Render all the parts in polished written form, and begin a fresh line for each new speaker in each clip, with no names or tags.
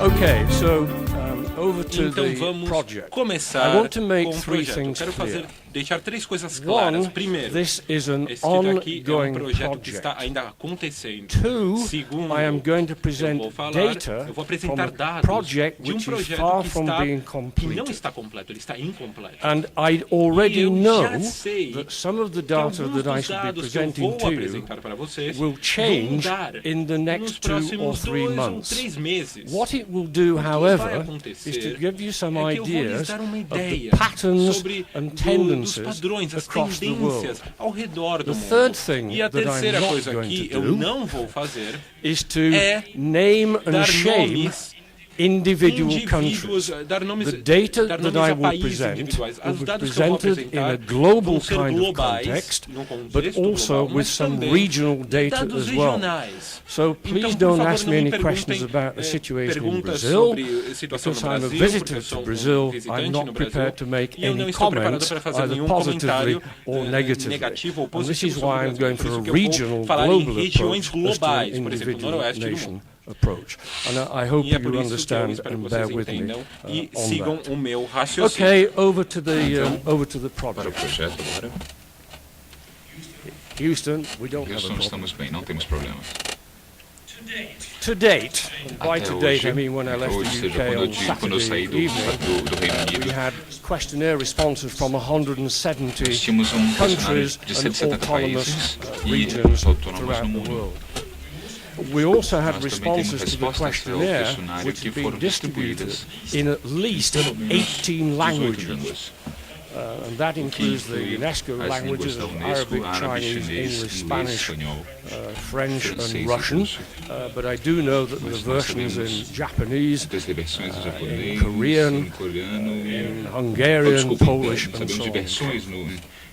Okay, so over to
Então
the
vamos
project.
começar
I want to make
com o
three
projeto. Eu
things
quero
clear.
deixar três coisas claras.
One,
Primeiro,
this is an
esse vídeo aqui é um
ongoing
projeto que
project.
está ainda acontecendo.
Two,
Segundo,
I am going to present
eu vou
data
apresentar
from a
dados
project
de um
which is
projeto
far
que
from being
não
complete.
está completo, ele está incompleto.
And I already
E eu
know
já sei
that some of the
que
data
alguns
that I
dos
should be
dados que eu
presenting
vou
to you
apresentar para vocês
will
vão
change
mudar
in the
nos
next 2 or
próximos
3
2 ou
months.
3 meses.
What it will do,
O que vai
however,
acontecer
is to give you some
é que eu vou lhes
ideas
dar uma
of the
ideia
patterns
sobre
and
dos
tendencies
padrões, as
across the world.
tendências ao redor do
The
mundo.
third thing
E a
that I'm
terceira
not
coisa
going
que
to
eu
do
não vou fazer
is to
é
name and
dar
shame
nomes
individual
indivíduos,
countries.
dar nomes,
The data
dar
that
nomes
I
a
will
países
present
individuais.
will
Os
be
dados que eu vou
presented in a
apresentar
global
vão ser
kind of
globais,
context,
num
but
contexto
also
global,
with
mas
some
também
regional data
dados
as well.
regionais.
So please
Então, por
don't
favor,
ask
não
me
me
any questions
perguntem
about the situation in
perguntas
Brazil,
sobre situação no
because I'm a
Brasil, porque
visitor
eu
to
sou
Brazil.
visitante
I'm
no
not
Brasil,
prepared to make
e eu não
any
estou preparado
comments,
para fazer
either
nenhum
positively
comentário
or negatively.
negativo ou
And this is
positivo
why
sobre
I'm
o
going
Brasil.
for
Por
a
isso que eu
regional,
vou falar em
global
regiões
approach as to an
globais, por exemplo,
individual
noroeste do
nation
mundo.
approach. And I hope
E é por
you
isso que eu
understand
espero que
and
vocês
bear with me
entendam e
on
sigam
that.
o meu raciocínio.
Okay, over to the
Para o
project.
projeto agora.
Houston, we don't have a
Houston,
problem.
estamos bem, não temos problemas.
To date, and by
Até
to date I
hoje,
mean when I left
hoje,
the
seja
UK
quando
on
quando eu saí
Saturday
do
evening,
Reino
we
Unido,
had questionnaire responses from 170
nós tínhamos questionário
countries
de
and
170
autonomous
países e
regions
autônomos
throughout
no
the
mundo.
world. We also had
Nós também temos
responses to the
respostas ao
questionnaire
questionário
which
que
had been
foram
distributed
distribuídas
in at least
pelo menos
18
18
languages.
línguas.
And that includes the
inclui
UNESCO
as
languages
línguas da
of
Unesco,
Arabic,
árabe,
Chinese,
chinês,
English,
inglês,
Spanish,
espanhol,
French
francês
and
e
Russian,
russo.
but I do know that the
Mas nós
versions in
sabemos
Japanese,
das versões em japonês,
Korean,
em coreano,
in Hungarian, Polish and
sabemos
so
de
on.
versões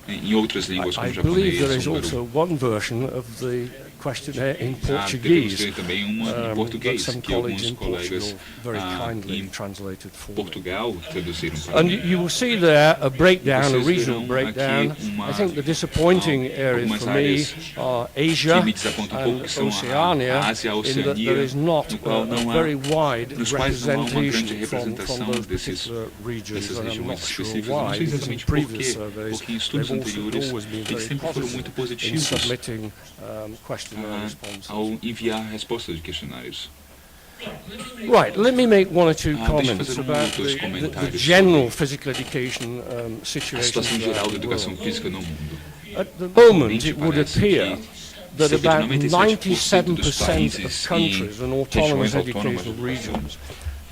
em outras línguas como
I believe
japonês,
there is
húngaro.
also one version of the questionnaire in
Devemos
Portuguese
ter também uma em
that
português,
some
que
colleagues
alguns
in
colegas
Portugal very kindly
em
translated for me.
Portugal traduziram para
And
mim.
you will see there a breakdown, a
Vocês
regional
verão
breakdown.
aqui uma-
I think the disappointing areas
algumas
for me
áreas
are Asia
que me desapontam
and
que são
Oceania,
a Ásia, a
in that
Oceania,
there is not
no qual
a
não há-
very wide
nos quais não há uma grande
representation from
representação
those
desses-
particular regions,
dessas
and I'm
regiões
not sure
específicas. Eu não
why,
sei
because in
exatamente
previous
porquê,
surveys
porque em estudos
they've
anteriores
always been
eles
very
sempre foram muito
positive in
positivos
submitting questionnaire responses.
ao enviar respostas de questionários.
Right, let me make one or two
Deixa eu
comments
fazer
about
dois
the
comentários
general physical education
A
situation
situação geral da
throughout the
educação
world.
física no mundo.
At the moment,
Atualmente
it would
parece
appear
que
that
cerca de
about
97% dos
97%
países
of countries
e
and autonomous
regiões autônomas
educational
do Brasil
regions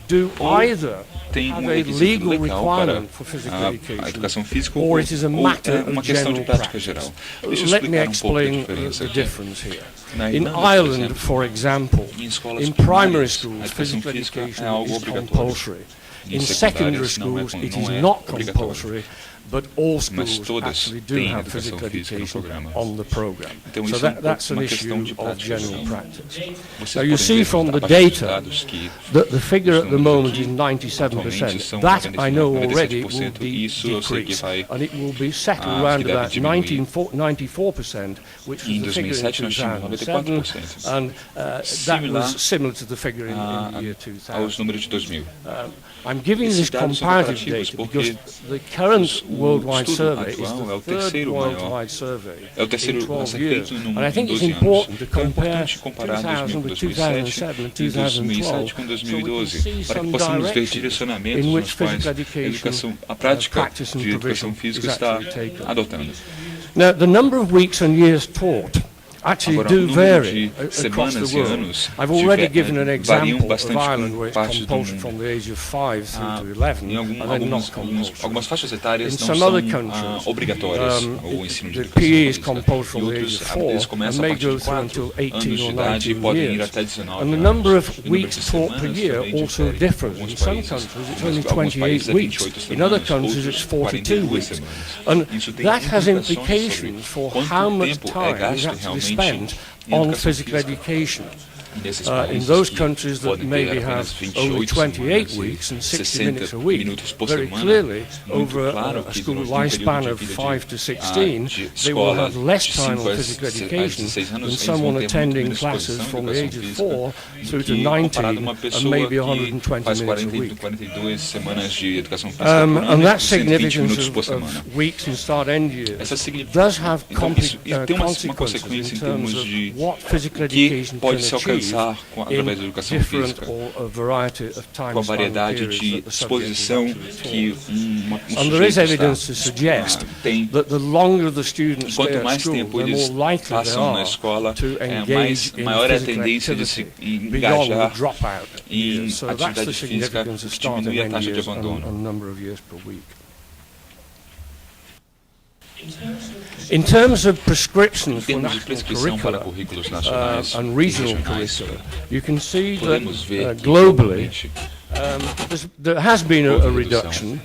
do
ou
either
tem
have
um
a
requisito
legal
legal para
requirement for physical
a
education,
educação física
or it is a matter
é
of
uma questão de
general
prática
practice.
geral. Deixa eu
Let me
explicar um pouco da
explain
diferença
the
aqui.
difference here.
Na
In
Irlanda, por
Ireland,
exemplo,
for example,
em escolas
in primary
primárias, a
schools,
educação
physical
física
education
é algo
is
obrigatório.
compulsory.
Em
In secondary
secundárias não é
schools, it is
não é
not
obrigatório.
compulsory, but all
Mas
schools
todas
actually do
têm
have
educação
physical
física no
education
programa.
on the program.
Então
So
isso é
that's an
uma questão
issue
de
of
prática
general
geral.
practice.
Vocês
Now you
podem
see
ver
from the
através dos
data
dados que
that the figure at the
os
moment is
números aqui atualmente
97%.
são
That I know
97%,
already will
isso eu sei que
decrease,
vai
and it will be settled
que
around
deve
about
diminuir.
94%, which
Em
was the figure in
2007 nós tínhamos
2007,
94%.
and that
Similar
was similar to the figure in the year 2000.
aos números de 2000.
I'm giving
Esses
this
dados são
comparative
comparativos
data
porque
because the current
o
worldwide
estudo
survey is
atual é
the
o
third
terceiro maior.
worldwide survey
É o terceiro
in
a
12
ser
years.
feito
And I think it's
12 anos.
important to
Então é
compare
importante comparar
2000 with
2007
2007 and
e 2007
2012
com
so we can
2012
see
para que
some
possamos ver
directions
direcionamentos
in which
nos quais
physical
a
education,
a prática
practice and
de educação
provision
física
is
está
actually taken.
adotando.
Now, the number of weeks and years taught actually
Agora, o
do
número
vary
de
across the
semanas e
world.
anos
I've already given an
variam
example of
bastante
Ireland
com
where it's
partes do
compulsory
mundo.
from the age of 5 through to 11
Em
and then not compulsory.
algumas faixas etárias
In
não
some
são
other countries,
obrigatórias o ensino de
the
educação
PE is
física.
compulsory from
E
the age
outros,
of 4
eles
and
começam a
may
partir
go
de
through
4
until
anos
18
de
or
idade e
19
podem ir
years.
até 19
And the
anos.
number of
E o número
weeks
de
taught per
semanas
year
também
also
difere.
differs. In
Alguns
some
países,
countries it's
alguns
only
países
28
é
weeks.
28
In other
semanas,
countries it's
outros
42
42
weeks.
semanas.
And
Isso tem
that has
implicações
implications
sobre
for how
quanto
much
tempo é
time is
gasto
actually
realmente
spent
em
on
educação
physical
física.
education.
nesses
In
países
those
que
countries that
podem ter
maybe have
apenas
only
28
28
semanas
weeks and
e
60 minutes
60
a week,
minutos por
very
semana,
clearly,
muito
over
claro
a
que
school
durante um
lifespan
período
of
de vida
5 to
de
16, they will
escola
have less
de
time
5
on
a
physical
16
education
anos,
than
eles
someone
vão ter muito
attending
menos
classes
exposição
from
em
the age
educação
of 4
física
through to
do que
19
comparado a uma
and
pessoa
maybe
que
120
faz
minutes a
40
week.
42 semanas de educação física por
And
ano
that
e 120
significance
minutos por semana.
of weeks and start-end years
Essa
does have
então, isso tem uma
consequences
consequência
in
em
termos
termos
of
de
what physical
o que
education
pode
can
se
achieve
alcançar através da
in
educação
different
física,
or a variety of time
com a
span
variedade
periods
de
that the subject is
exposição
actually
que
taught.
um
And there is
sujeito
evidence to suggest
tem.
that the longer the students stay
Quanto
at
mais
school,
tempo
the
eles
more likely they
passam na
are
escola,
to engage in
maior é a
physical
tendência de se
activity beyond the
engajar
dropout
em
years. So that's the
atividade física,
significance of
que
start and
diminui a
end
taxa de
years and
abandono.
number of years per week. In terms of prescriptions
Em
for
termos de
national
prescrição para
curricula
currículos nacionais
and
e
regional
regionais,
curricula, you can see that
podemos ver que
globally
globalmente,
there has been a
houve
reduction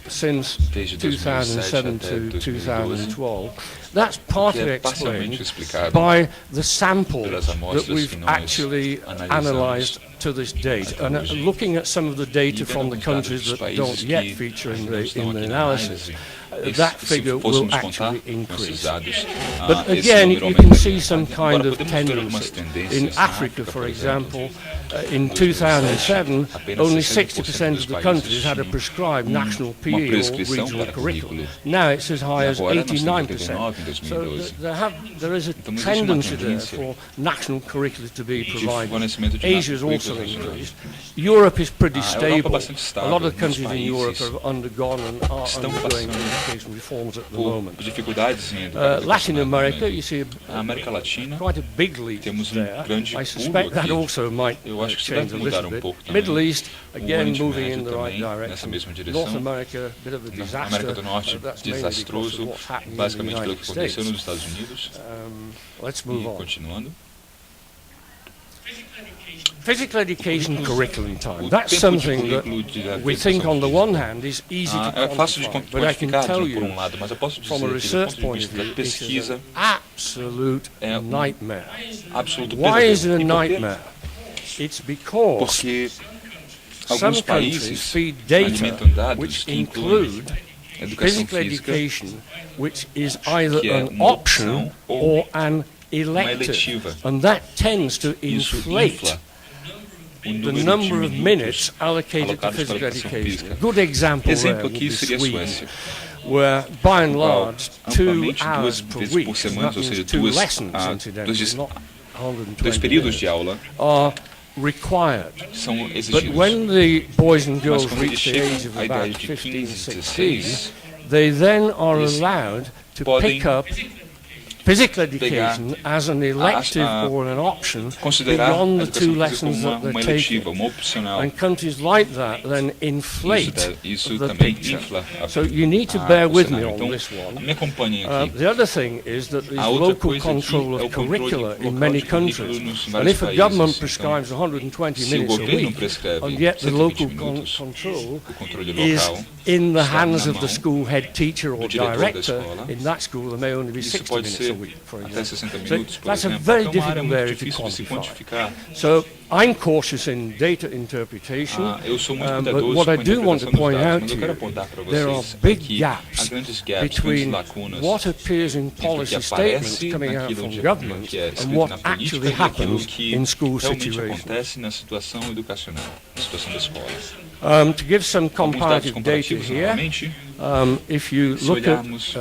since
desde
2007
2007 até
to
2012,
2012. That's partly
que é parcialmente
explained
explicado
by the sample
pelas
that
amostras
we've
que nós
actually analyzed to this date. And looking at some of the data from the countries that don't yet feature in the analysis, that figure will actually increase. But again, you can see some kind of tendency. In Africa, for example, in 2007, only 60% of the countries had a prescribed national PE or regional curriculum. Now it's as high as 89%. So there is a tendency there for national curricula to be provided. Asia has also increased. Europe is pretty stable. A lot of countries in Europe have undergone and are undergoing education reforms at the moment.
dificuldades em educar
Latin America, you see
a América Latina,
quite a big leap
temos
there.
grande
I suspect
pulo
that
aqui.
also might
Eu acho que isso
change
deve
a
mudar
little
pouco
bit.
também.
Middle East, again,
Oriente
moving in
Médio
the right
também,
direction.
nessa mesma direção.
North America, a bit of a disaster.
América do Norte,
That's mainly because of
desastroso,
what's happening in the
basicamente pelo
United
que aconteceu
States.
nos Estados Unidos.
Let's
E
move on.
continuando.
Physical education curriculum time.
O
That's
tempo de
something that
currículo de
we think
educação
on the
física.
one hand is easy to
É fácil de
quantify, but I can
quantificar
tell
por
you
lado, mas eu posso
from a
dizer que do
research
ponto de
point of
vista da
view, it is
pesquisa,
an absolute nightmare.
absoluto
Why is it a
pesadelo. E por quê?
nightmare? It's because
Porque
some
alguns
countries
países
feed data
alimentam dados
which
que incluem
include
educação
physical
física,
education, which is either
que é
an
uma
option
opção ou
or an elective,
eletiva.
and that tends to
Isso
inflate
infla o
the
número
number
de
of
minutos
minutes allocated to
alocados para
physical
a educação
education.
física.
A good example there
Exemplo
would
aqui
be
seria a
Sweden,
Suécia,
where by and large 2
amplamente
hours
duas
per
vezes
week,
por
and
semana,
that
ou
means
seja,
2 lessons,
dois
incidentally, not 120
períodos de
minutes,
aula
are required.
são
But
exigidos.
when the boys and girls
Mas quando eles
reach the age
chegam
of
à
about
idade de
15,
15,
16,
16,
they then are
eles
allowed to
podem
pick up physical education as an elective or an option
considerar
beyond
a
the 2
educação física
lessons
como
that
uma
they're
eletiva,
taking.
uma opcional.
And countries like that then inflate
Isso
the
também
picture.
infla
So you need to
o
bear with me
cenário.
on
Então,
this one.
me acompanhem aqui.
The other thing is that there's
A outra
local
coisa
control
aqui é
of
o controle
curricula in
local
many
de currículo
countries.
nos
And
vários
if a
países.
government
Então,
prescribes 120
se o
minutes a
governo
week,
prescreve
and yet the
120
local
minutos,
control
o controle
is
local
in the
está
hands
na
of the
mão
school head teacher or
do diretor da
director,
escola.
in that school there may only be
Isso
60
pode
minutes
ser
a week, for
até
example.
60
So
minutos, por
that's a
exemplo.
very
Então, é uma área
difficult
muito
area to
difícil de se
quantify.
quantificar.
So I'm cautious in data interpretation,
Eu sou muito
but
cuidadoso
what
com a
I do want to
interpretação dos
point
dados,
out
mas
to
eu quero
you,
apontar para
there are
vocês
big
aqui
gaps
há grandes gaps,
between
grandes lacunas
what appears in
entre o que
policy statements
aparece
coming out
naquilo
from
que
government
é
and
escrito
what
na política
actually
e aquilo
happens
que
in school
realmente
situations.
acontece na situação educacional, na situação da escola.
To give some
Alguns dados
comparative data
comparativos
here,
novamente.
if you
Se
look at
olharmos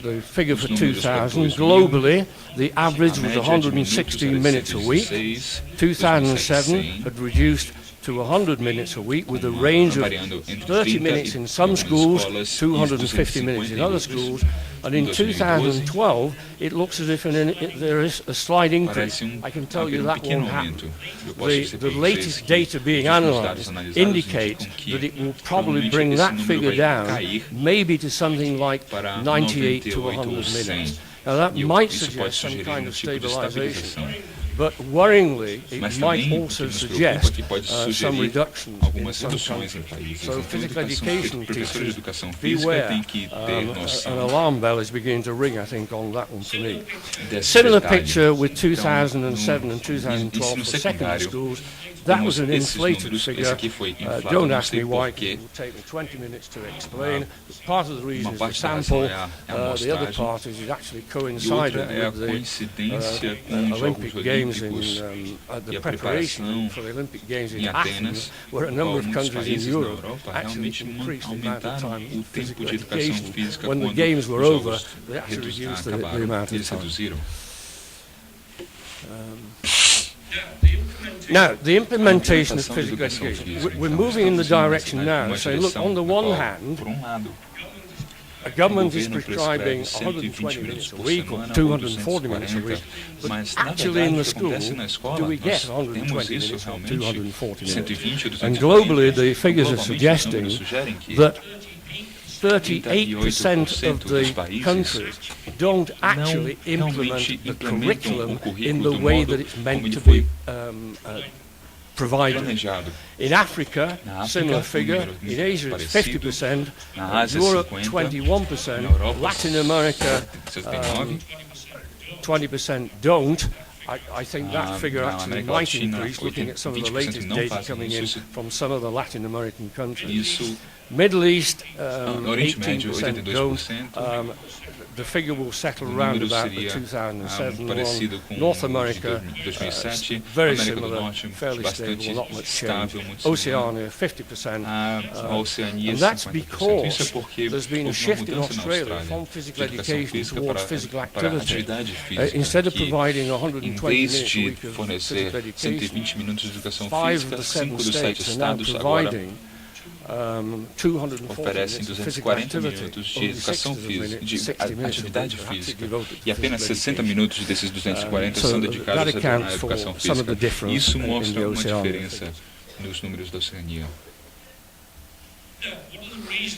the figure for
os números para
2000,
2000,
globally, the average
a
was
média de minutos
116
era
minutes a week.
116,
2007 had reduced to 100 minutes a week with a range of
variando entre
30
30
minutes
e
in some
algumas
schools,
escolas,
250
e
minutes in other
250
schools, and in
2012,
2012 it looks as if there is a slight increase.
parece
I can tell you that
pequeno
won't happen.
aumento. Eu posso dizer
The
para
latest
vocês
data
que
being
os dados
analysed
analisados
indicates
indicam que
that it will probably
provavelmente
bring
esse
that
número
figure
vai
down
cair
maybe to something like
para
98 to
98 ou
100
100.
minutes. Now that
E
might
isso pode
suggest some
sugerir
kind of
tipo de
stabilization.
estabilização.
But worryingly,
Mas
it might
também o que
also
nos preocupa
suggest
que pode
some
sugerir
reductions in
algumas
some
reduções em
countries.
países.
So
Então,
physical education
professor de
teachers,
educação física
beware.
tem que ter
An
noção
alarm bell is beginning to ring, I think, on that one for me.
desse
Similar
detalhe.
picture with
Então,
2007 and
no
2012
ensino
for secondary
secundário,
schools. That
como
was an
esses
inflated
números,
figure.
esse aqui foi inflado,
Don't
não
ask
sei
me why,
porquê.
it will take me 20 minutes to explain. But part of the reason
Uma
is the
parte da razão
sample.
é a
The other
amostragem.
part is it actually
E
coincided
outra é a
with the
coincidência com os
Olympic
Jogos
Games
Olímpicos
the
e a
preparation
preparação
for the Olympic Games in
em
Athens,
Atenas,
where a
no
number
qual
of
muitos
countries in
países na
Europe
Europa
actually
realmente
increased the amount of
aumentaram
time
o
for
tempo
physical
de educação
education.
física
When the
quando
games were
os
over,
jogos
they actually reduced the
acabaram.
amount of
Eles
time.
reduziram.
Now, the implementation of
A implementação da
physical
educação
education,
física,
we're
então,
moving in the
estamos indo
direction
numa
now, saying, look,
direção
on the
no
one
qual,
hand,
por lado,
a government is
governo
prescribing
prescreve
120
120
minutes a
por
week or
semana,
240 minutes a
240,
week, but
mas na
actually in
verdade
the
o que
school,
acontece na escola,
do we get
nós temos
120
isso
minutes or
realmente,
240 minutes?
120 ou
And
240,
globally, the figures are
globalmente, os
suggesting
números sugerem que
that 38% of
dos
the
países
countries don't actually
não
implement
realmente
the
implementam
curriculum
o currículo
in the
do
way
modo
that it's
como
meant
ele
to
foi
be provided.
planejado.
In Africa,
Na África,
similar figure.
número
In Asia, it's
parecido.
50%.
Na Ásia,
Europe,
50%.
21%.
Na Europa,
Latin America,
79%.
20% don't. I think that figure
na
actually
América
might
Latina,
increase, looking at some of the
20%
latest
não
data
fazem
coming in
isso.
from some of the Latin American countries.
Isso,
Middle East,
no Oriente Médio,
18% don't.
82%.
The figure will settle
O
around
número
about the
seria
2007
parecido
one.
com
North
o
America,
de 2007.
very
América do
similar,
Norte,
fairly
bastante
stable, not much change.
estável, muito similar.
Oceania, 50%.
A Oceania,
And that's
50%.
because
Isso é porque
there's been a
houve uma
shift in
mudança na
Australia
Austrália
from
de
physical
educação
education
física
towards
para
physical
a
activity.
atividade física,
Instead of
que
providing
em
120
vez
minutes a
de
week of
fornecer
physical education,
120 minutos de educação
5 of
física,
the
5
7
dos 7
states are now
estados agora
providing 240
oferecem
minutes of physical
240
activity.
minutos de
Only
educação
60
física,
minutes,
de
60 minutes of
atividade
which are
física,
devoted to
e apenas
physical
60
education.
minutos desses 240
So
são
that
dedicados à
accounts for
educação
some of the
física.
difference
Isso
in
mostra
the
uma
Oceania.
diferença nos números da Oceania.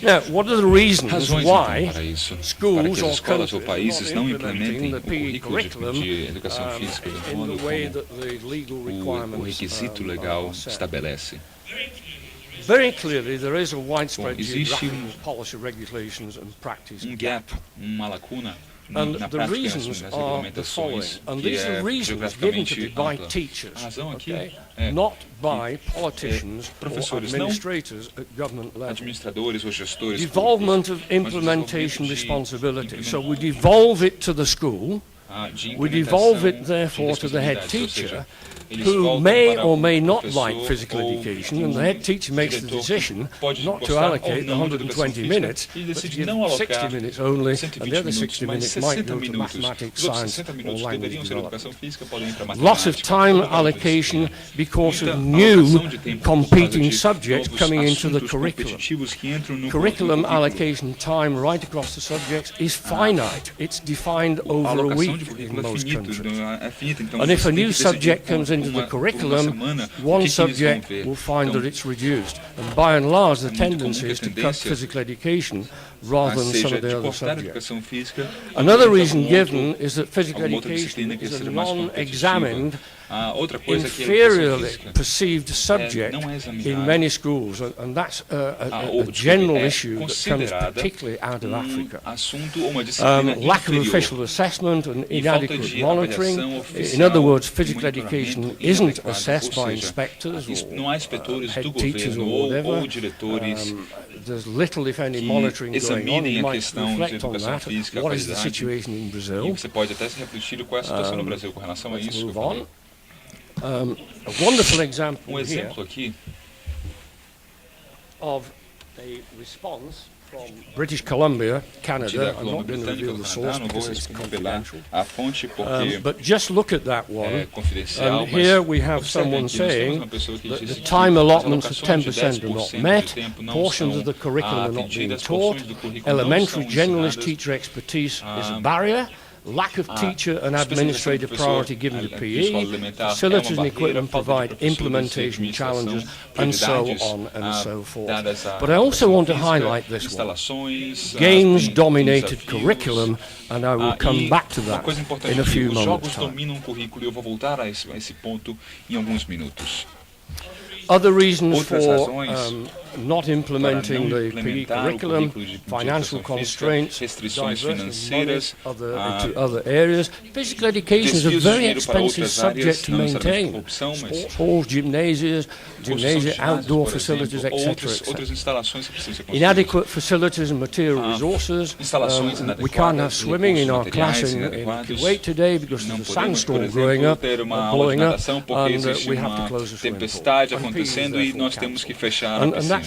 Now, what are the reasons
Razões então
why
para isso, para que
schools
as
or
escolas ou
countries
países
are
não
not
implementem
implementing
o
the PE
currículo de educação física do
in
modo
the way
como
that the legal
o
requirements
requisito legal
are set?
estabelece?
Very clearly, there is a widespread
Bom, existe
geographical policy regulations and practice
gap, uma lacuna
And
na
the
prática
reasons
nas
are the following,
regulamentações,
and
que
these
é
are reasons given to
geograficamente
me by
ampla.
teachers,
A razão aqui
okay,
é
not by politicians or
professores, não
administrators at government level.
administradores ou gestores
Devolvement
públicos,
of
mas
implementation
desenvolvimento de
responsibility. So we devolve it to the school.
de
We devolve it,
implementação
therefore,
de
to the head
responsabilidades, ou seja,
teacher,
eles
who
voltam
may
para
or
o
may not
professor
like physical
ou
education, and
o
the head teacher makes the
diretor
decision
pode
not to
gostar ou
allocate the
não de educação
120
física,
minutes,
e
but to
decide
give
não
60
alocar
minutes only, and
120
the other
minutos,
60
mas
minutes might
60
go to
minutos.
mathematics,
Os outros
science,
60
or
minutos
language
deveriam ser
development.
educação física, podem ir para
Loss
matemática.
of time
ou para
allocation
disciplina.
because of
Muita
new
alocação de tempo por causa
competing
de
subjects
novos
coming into the
assuntos
curriculum.
competitivos que entram no
Curriculum
currículo.
allocation time right across the subjects is finite. It's defined
A
over a
alocação
week
de
in
currículo
most countries.
é finita, então
And if
você
a
tem
new
que decidir
subject comes into
por
the
uma
curriculum,
semana o
one
que eles vão
subject
ver.
will find
Então,
that it's reduced. And by and large, the
muito comum
tendency
que a
is to cut
tendência
physical education rather than some
seja
of the
de
other
cortar a
subjects.
educação física.
Another
Então,
reason
outro-
given is that physical
alguma outra
education
disciplina que
is a
seja mais
non-examined,
outra coisa que a educação
inferiorly
física
perceived subject
não é examinada.
in many schools, and that's
ou,
a general
é
issue that comes
considerada
particularly out of Africa.
assunto ou uma disciplina
Lack of
inferior.
official assessment and
E falta
inadequate
de
monitoring.
avaliação
In
oficial
other words,
e
physical
monitoramento
education isn't
inadequado,
assessed
ou
by
seja,
inspectors
não há
or
inspetores
head
do
teachers
governo
or whatever.
ou diretores
There's little, if any,
que
monitoring going on.
examinem
You
a
might
questão de
reflect on
educação
that.
física,
What is the
qualidade.
situation in
E
Brazil?
você pode até se refletir qual é a situação no Brasil com relação a
Let's
isso.
move
que eu falei.
on. A wonderful example here
Exemplo aqui
of a response from British Columbia,
de
Canada.
da
I'm
Colômbia
not going to
Britânica
reveal
do
the
Canadá,
source
não vou
because it's
revelar
confidential.
a fonte porque
But just look at that
é
one.
confidencial,
And
mas
here we have
observem
someone
aqui, nós temos
saying
uma pessoa que
that
diz
the
que
time
as
allotments of
alocações de
10% are not
10%
met,
do tempo não
portions
são
of the curriculum are not being
atendidas,
taught,
porções do currículo não
elementary
são
generalist
ensinadas.
teacher expertise is a barrier, lack of teacher and administrative priority given to PE,
elementar
facilities
é uma
and equipment
barreira, falta de
provide implementation
administração,
challenges, and so
prioridades,
on and so forth.
dadas a
But I also want to
física,
highlight this one.
instalações,
Games
tem
dominated
desafios.
curriculum, and I will come
E
back to
uma
that
coisa importante
in a
aqui,
few
os
moments'
jogos
time.
dominam o currículo e eu vou voltar a esse ponto em alguns minutos.
Other reasons
Outras
for
razões
not implementing
para não
the PE
implementar o
curriculum,
currículo de
financial
educação física,
constraints,
restrições
diversion of
financeiras,
money to other areas. Physical education is a
desvios de
very
dinheiro para
expensive
outras áreas,
subject to
não necessariamente
maintain.
corrupção, mas
Sports halls, gymnasia,
construção de
outdoor
ginásios, por
facilities,
exemplo,
etc.
outras instalações que precisam ser construídas.
Inadequate facilities and material resources.
Instalações
We can't have
inadequadas,
swimming in our class
recursos
in
inadequados.
Kuwait today because
Não
there's a
podemos, por
sandstorm growing
exemplo,
up,
ter uma aula de
blowing up,
natação porque
and
existe
we have to
uma
close the swimming pool.
tempestade
And PE is
acontecendo e
therefore
nós temos que
cancelled.
fechar a
And
piscina.